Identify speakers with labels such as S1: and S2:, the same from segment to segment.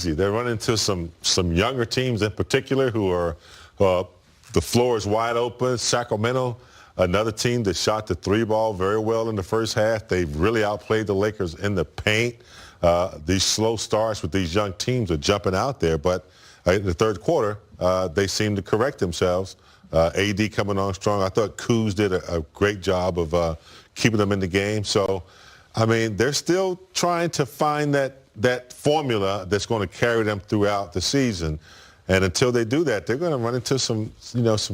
S1: easy. They run into some younger teams in particular who are the floor is wide open. Sacramento, another team that shot the three ball very well in the first half. They really outplayed the Lakers in the paint. These slow starts with these young teams are jumping out there, but in the third quarter, they seem to correct themselves. AD coming on strong. I thought Kuz did a great job of keeping them in the game. So, I mean, they're still trying to find that formula that's going to carry them throughout the season. And until they do that, they're going to run into some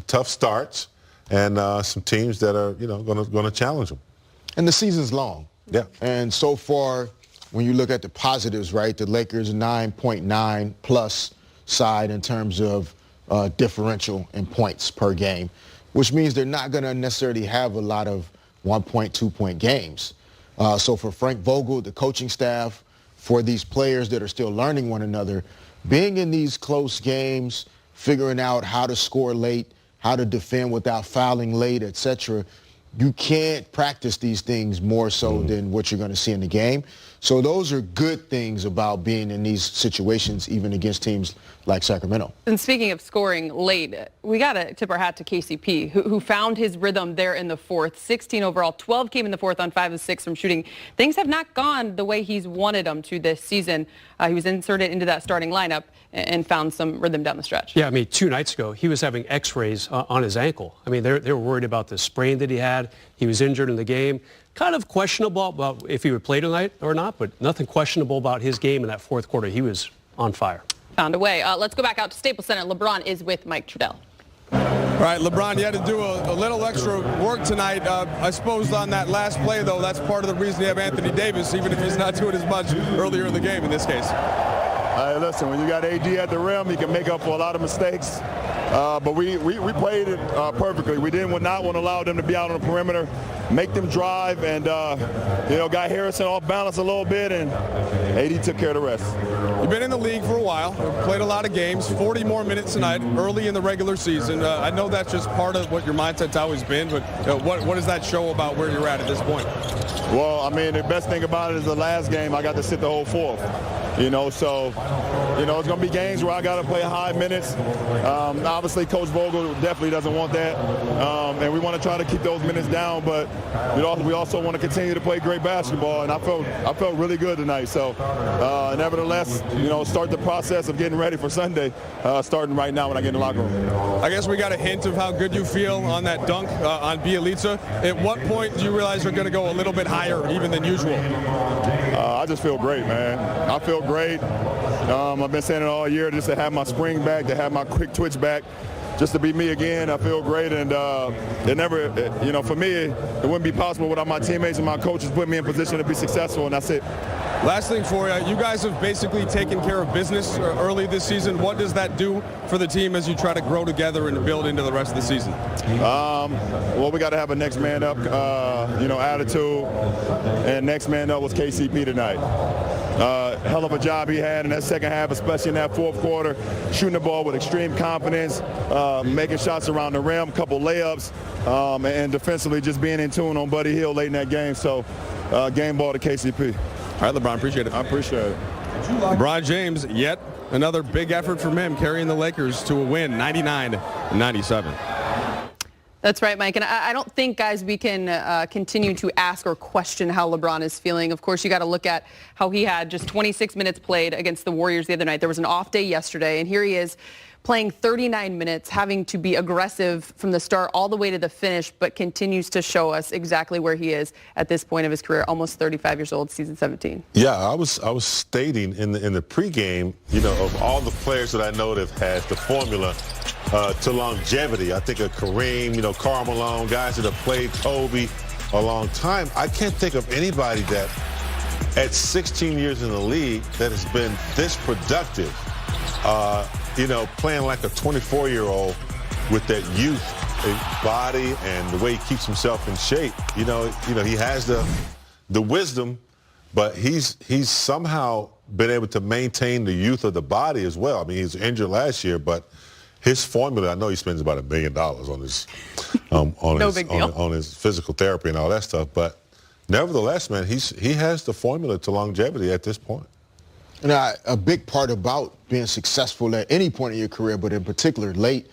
S1: tough starts and some teams that are, going to challenge them.
S2: And the season's long.
S1: Yeah.
S2: And so far, when you look at the positives, right, the Lakers 9.9 plus side in terms of differential in points per game, which means they're not going to necessarily have a lot of 1-point, 2-point games. So for Frank Vogel, the coaching staff, for these players that are still learning one another, being in these close games, figuring out how to score late, how to defend without fouling late, etc., you can't practice these things more so than what you're going to see in the game. So those are good things about being in these situations, even against teams like Sacramento.
S3: And speaking of scoring late, we got to tip our hat to KCP, who found his rhythm there in the fourth. 16 overall, 12 came in the fourth on 5 of 6 from shooting. Things have not gone the way he's wanted them to this season. He was inserted into that starting lineup and found some rhythm down the stretch.
S4: Yeah, I mean, 2 nights ago, he was having x-rays on his ankle. I mean, they were worried about the sprain that he had. He was injured in the game. Kind of questionable about if he would play tonight or not, but nothing questionable about his game in that fourth quarter. He was on fire.
S3: Found a way. Let's go back out to Staples Center. LeBron is with Mike Trudell.
S5: All right, LeBron, you had to do a little extra work tonight. I suppose on that last play, though, that's part of the reason you have Anthony Davis, even if he's not doing as much earlier in the game in this case.
S6: Listen, when you got AD at the rim, he can make up for a lot of mistakes. But we played it perfectly. We did not want to allow them to be out on the perimeter, make them drive, and got Harrison off balance a little bit, and AD took care of the rest.
S5: You've been in the league for a while, played a lot of games, 40 more minutes tonight, early in the regular season. I know that's just part of what your mindset's always been, but what does that show about where you're at this point?
S6: Well, I mean, the best thing about it is the last game I got to sit the whole fourth. So it's going to be games where I got to play high minutes. Obviously, Coach Vogel definitely doesn't want that, and we want to try to keep those minutes down. But we also want to continue to play great basketball, and I felt really good tonight. So, nevertheless, start the process of getting ready for Sunday, starting right now when I get in the locker room.
S5: I guess we got a hint of how good you feel on that dunk on Bjelica. At what point do you realize you're going to go a little bit higher even than usual?
S6: I just feel great, man. I feel great. I've been saying it all year, just to have my spring back, to have my quick twitch back, just to be me again. I feel great, and for me, it wouldn't be possible without my teammates and my coaches putting me in position to be successful, and that's it.
S5: Last thing for you, you guys have basically taken care of business early this season. What does that do for the team as you try to grow together and build into the rest of the season?
S6: Well, we got to have a next man up, attitude, and next man up was KCP tonight. Hell of a job he had in that second half, especially in that fourth quarter, shooting the ball with extreme confidence, making shots around the rim, couple layups, and defensively just being in tune on Buddy Hield late in that game. So game ball to KCP.
S5: All right, LeBron, appreciate it.
S6: I appreciate it.
S5: LeBron James, yet another big effort from him, carrying the Lakers to a win, 99-97.
S3: That's right, Mike. And I don't think, guys, we can continue to ask or question how LeBron is feeling. Of course, you got to look at how he had just 26 minutes played against the Warriors the other night. There was an off day yesterday, and here he is playing 39 minutes, having to be aggressive from the start all the way to the finish, but continues to show us exactly where he is at this point of his career, almost 35 years old, season 17.
S1: Yeah, I was stating in the pregame, of all the players that I know that have had the formula to longevity. I think of Kareem, Karl Malone, guys that have played Kobe a long time. I can't think of anybody that at 16 years in the league that has been this productive. Playing like a 24-year-old with that youth body and the way he keeps himself in shape. He has the wisdom, but he's somehow been able to maintain the youth of the body as well. I mean, he was injured last year, but his formula, I know he spends about $1 million on his on his physical therapy and all that stuff, but nevertheless, man, he has the formula to longevity at this point.
S2: And a big part about being successful at any point in your career, but in particular late,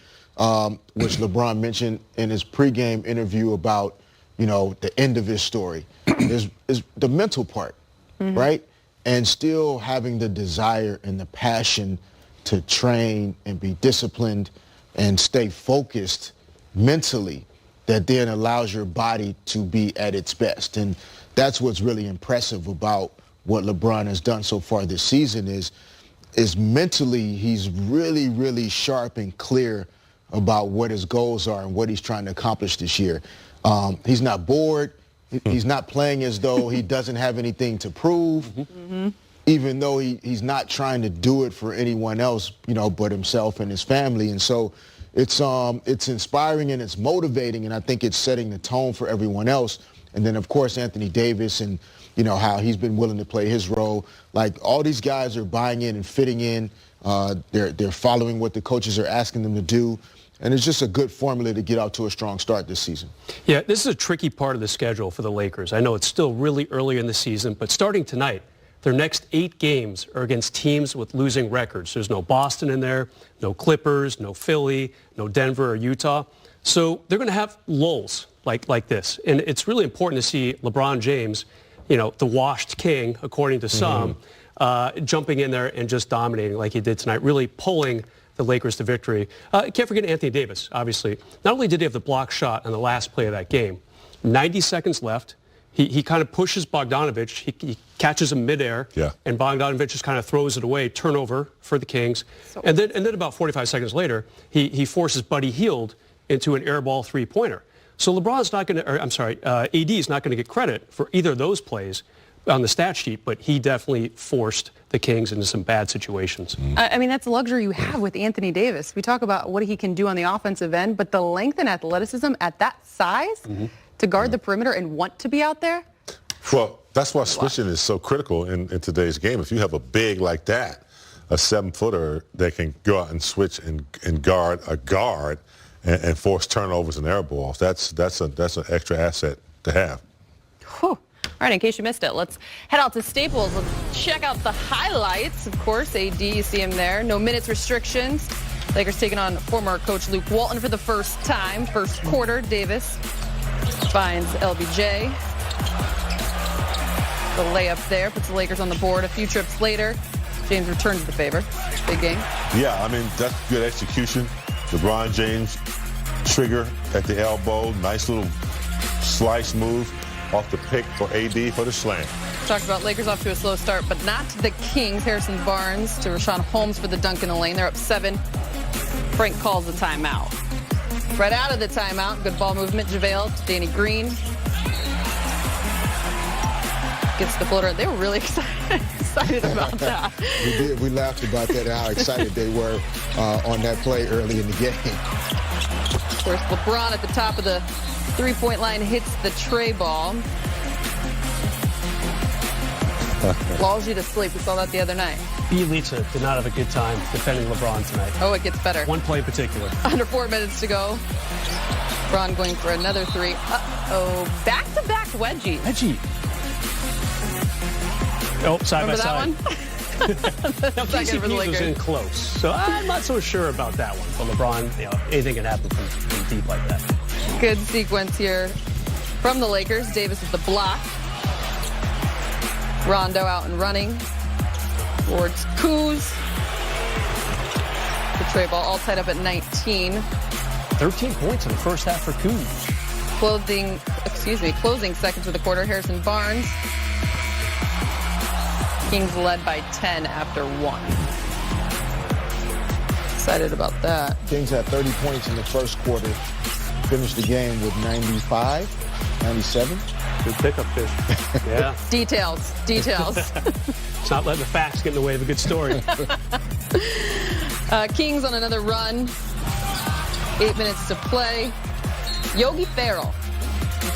S2: which LeBron mentioned in his pregame interview about, the end of his story, is the mental part, right? And still having the desire and the passion to train and be disciplined and stay focused mentally that then allows your body to be at its best. And that's what's really impressive about what LeBron has done so far this season is mentally he's really, really sharp and clear about what his goals are and what he's trying to accomplish this year. He's not bored. He's not playing as though he doesn't have anything to prove, even though he's not trying to do it for anyone else, but himself and his family. And so it's inspiring and it's motivating, and I think it's setting the tone for everyone else. And then, of course, Anthony Davis and, how he's been willing to play his role. Like, all these guys are buying in and fitting in. They're following what the coaches are asking them to do. And it's just a good formula to get out to a strong start this season.
S4: Yeah, this is a tricky part of the schedule for the Lakers. I know it's still really early in the season, but starting tonight, their next 8 games are against teams with losing records. There's no Boston in there, no Clippers, no Philly, no Denver or Utah. So they're going to have lulls like this. And it's really important to see LeBron James, the washed king, according to some, jumping in there and just dominating like he did tonight, really pulling the Lakers to victory. Can't forget Anthony Davis, obviously. Not only did he have the block shot on the last play of that game, 90 seconds left. He kind of pushes Bogdanovich. He catches him midair, and Bogdanovich just kind of throws it away, turnover for the Kings. And then about 45 seconds later, he forces Buddy Hield into an air ball three-pointer. So LeBron's not going to, AD is not going to get credit for either of those plays on the stat sheet, but he definitely forced the Kings into some bad situations.
S3: I mean, that's a luxury you have with Anthony Davis. We talk about what he can do on the offensive end, but the length and athleticism at that size to guard the perimeter and want to be out there?
S1: Well, that's why switching is so critical in today's game. If you have a big like that, a 7-footer that can go out and switch and guard a guard and force turnovers and air balls, that's an extra asset to have.
S3: Whew. All right, in case you missed it, let's head out to Staples. Let's check out the highlights. Of course, AD, you see him there. No minutes restrictions. Lakers taking on former coach Luke Walton for the first time. First quarter, Davis finds LBJ. The layup there puts the Lakers on the board. A few trips later, James returns the favor. Big game. Yeah,
S1: I mean, that's good execution. LeBron James, trigger at the elbow. Nice little slice move off the pick for AD for the slam.
S3: Talked about Lakers off to a slow start, but not the Kings. Harrison Barnes to Rashawn Holmes for the dunk in the lane. They're up 7. Frank calls the timeout. Right out of the timeout, good ball movement. JaVale to Danny Green. Gets the floater. They were really excited about that.
S2: We did. We laughed about that, how excited they were on that play early in the game.
S3: Of course, LeBron at the top of the three-point line hits the tray ball. Lulls you to sleep. We saw that the other night.
S4: Bielitsa did not have a good time defending LeBron tonight.
S3: Oh, it gets better.
S4: One play in particular.
S3: Under 4 minutes to go. LeBron going for another 3. Uh-oh. Back-to-back wedgie.
S4: Oh, side by side.
S3: Now,
S4: Casey was in close, so I'm not so sure about that one. But LeBron, anything can happen from deep like that.
S3: Good sequence here from the Lakers. Davis with the block. Rondo out and running towards Kuz. The tray ball all tied up at 19.
S4: 13 points in the first half for Kuz.
S3: Closing seconds of the quarter. Harrison Barnes. Kings led by 10 after 1. Excited about that.
S2: Kings had 30 points in the first quarter. Finished the game with 95, 97.
S4: Good pickup there. Yeah.
S3: Details.
S4: It's not letting the facts get in the way of a good story.
S3: Kings on another run. 8 minutes to play. Yogi Ferrell.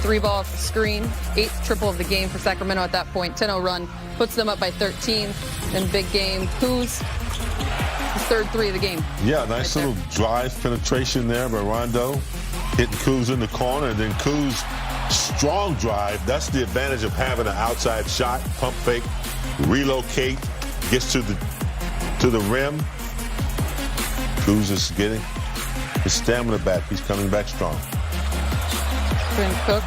S3: 3-ball off the screen. 8th triple of the game for Sacramento at that point. 10-0 run. Puts them up by 13. And big game. Kuz, his third 3 of the game.
S1: Yeah, nice little drive penetration there by Rondo. Hitting Kuz in the corner. And then Kuz, strong drive. That's the advantage of having an outside shot. Pump fake, relocate, gets to the rim. Kuzma's getting his stamina back. He's coming back strong.
S3: Cook.